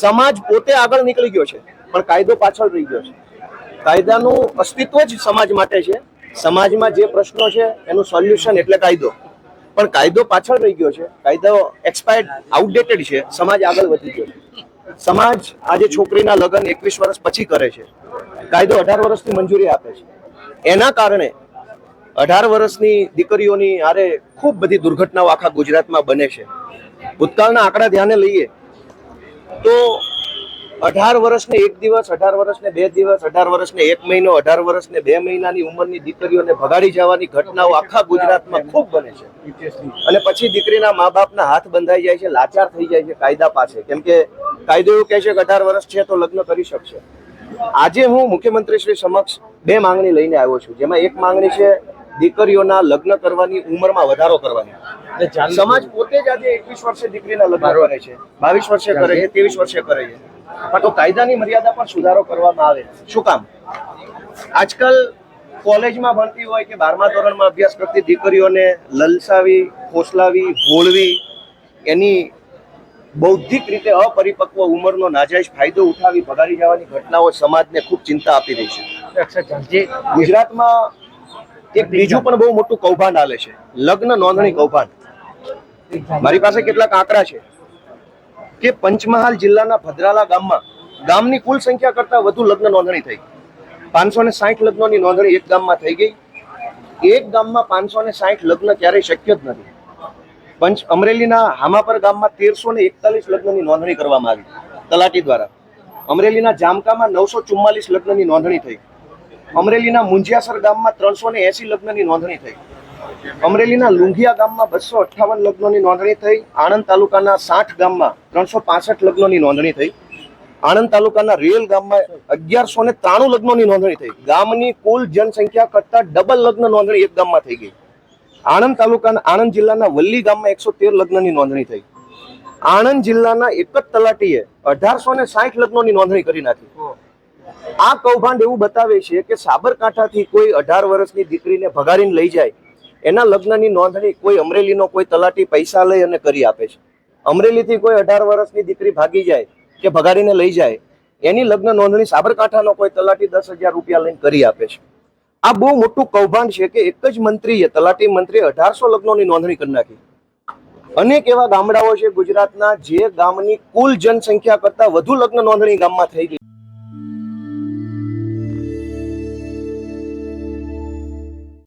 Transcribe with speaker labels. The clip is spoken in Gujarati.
Speaker 1: સમાજ પોતે આગળ નીકળી ગયો છે પણ કાયદો પાછળ રહી ગયો છે. કાયદાનું અસ્તિત્વ જ સમાજ માટે છે. સમાજમાં જે પ્રશ્નો છે એનું સોલ્યુશન એટલે કાયદો, પણ કાયદો પાછળ રહી ગયો છે. કાયદો એક્સપાયર્ડ, આઉટડેટેડ છે. સમાજ આગળ વધી ગયો છે. સમાજ આજે છોકરીના લગ્ન 21 વર્ષ પછી કરે છે. કાયદો 18 વર્ષની મંજૂરી આપે છે. એના કારણે 18 વર્ષની દીકરીઓની હારે ખૂબ બધી દુર્ઘટનાઓ આખા ગુજરાતમાં બને છે. ભૂતકાળના આંકડા ધ્યાને લઈએ તો 18 વર્ષને 1 દિવસ, 18 વર્ષને 2 દિવસ, 18 વર્ષને 1 મહિનો, 18 વર્ષને 2 મહિનાની ઉંમરની દીકરીઓને ભગાડી જવાની ઘટનાઓ આખા ગુજરાતમાં ખૂબ બને છે. અને પછી દીકરીના મા બાપના હાથ બંધાઈ જાય છે, લાચાર થઈ જાય છે કાયદા પાસે, કેમ કે કાયદો એવું કહે છે કે 18 વર્ષ છે તો લગ્ન કરી શકશે. આજે હું મુખ્યમંત્રી શ્રી સમક્ષ 2 માંગણી લઈને આવ્યો છું, જેમાં એક માંગણી છે દીકરીઓના લગ્ન કરવાની ઉંમરમાં વધારો કરવાની. સમાજ પોતે જ આજે 21 વર્ષે દીકરીના લગ્ન કરે છે, 22 વર્ષે કરે છે, 23 વર્ષે કરે છે. તો કાયદાની મર્યાદા પર સુધારો કરવામાં આવે. શું કામ? આજકાલ કોલેજમાં ભણતી હોય કે 12મા ધોરણમાં અભ્યાસ કરતી દીકરીઓને લલસાવી, ફોસલાવી, ભોળવી, એની બૌદ્ધિક રીતે અપરિપક્વ ઉંમરનો નાજાયજ ફાયદો ઉઠાવી ભગાડી જવાની ઘટનાઓ સમાજને ખૂબ ચિંતા આપી રહી છે. ગુજરાતમાં એક બીજું પણ બહુ મોટું કૌભાંડ હાલે છે, લગ્ન નોંધણી કૌભાંડ. મારી પાસે કેટલાક આંકડા છે કે પંચમહાલ જિલ્લાના ભદ્રાલા ગામની કુલ સંખ્યા કરતા વધુ લગ્ન નોંધણી થઈ. 560 લગ્નોની નોંધણી એક ગામમાં થઈ ગઈ. એક ગામમાં 560 લગ્ન ક્યારેય શક્ય જ નથી. અમરેલીના હામાપર ગામમાં 1341 લગ્નની નોંધણી કરવામાં આવી તલાટી દ્વારા. અમરેલીના જામકામાં 944 લગ્નની નોંધણી થઈ. અમરેલીના મુંજિયાસર ગામમાં 380 લગ્નની નોંધણી થઈ. અમરેલીના લુંઘિયા ગામમાં 258 લગ્નોની નોંધણી થઈ. આણંદ તાલુકાના 60 ગામમાં 365 લગ્નોની નોંધણી થઈ. આણંદ તાલુકાના રેલ ગામમાં 1193 લગ્નોની નોંધણી થઈ. ગામની કુલ જનસંખ્યા કરતા ડબલ લગ્ન નોંધણી એક ગામમાં થઈ ગઈ. આણંદ જિલ્લાના વલ્લી ગામમાં 113 લગ્નની નોંધણી થઈ. આણંદ જિલ્લાના એક જ તલાટીએ 1860 લગ્નોની નોંધણી કરી નાખી. આ કૌભાંડ એવું બતાવે છે કે સાબરકાંઠાથી કોઈ 18 વર્ષની દીકરીને ભગાડીને લઈ જાય, એના લગ્નની નોંધણી કોઈ અમરેલીનો કોઈ તલાટી પૈસા લઈ અને કરી આપે છે. અમરેલીથી કોઈ 18 વર્ષની દીકરી ભાગી જાય કે ભગાડીને લઈ જાય, એની લગ્ન નોંધણી સાબરકાંઠાનો કોઈ તલાટી 10,000 રૂપિયા લઈને કરી આપે છે. આ બહુ મોટું કૌભાંડ છે કે એક જ મંત્રીએ, તલાટી મંત્રીએ 1800 લગ્નોની નોંધણી કરી નાખી. અનેક એવા ગામડાઓ છે ગુજરાતના જે ગામની કુલ જનસંખ્યા કરતા વધુ લગ્ન નોંધણી ગામમાં થઈ ગઈ.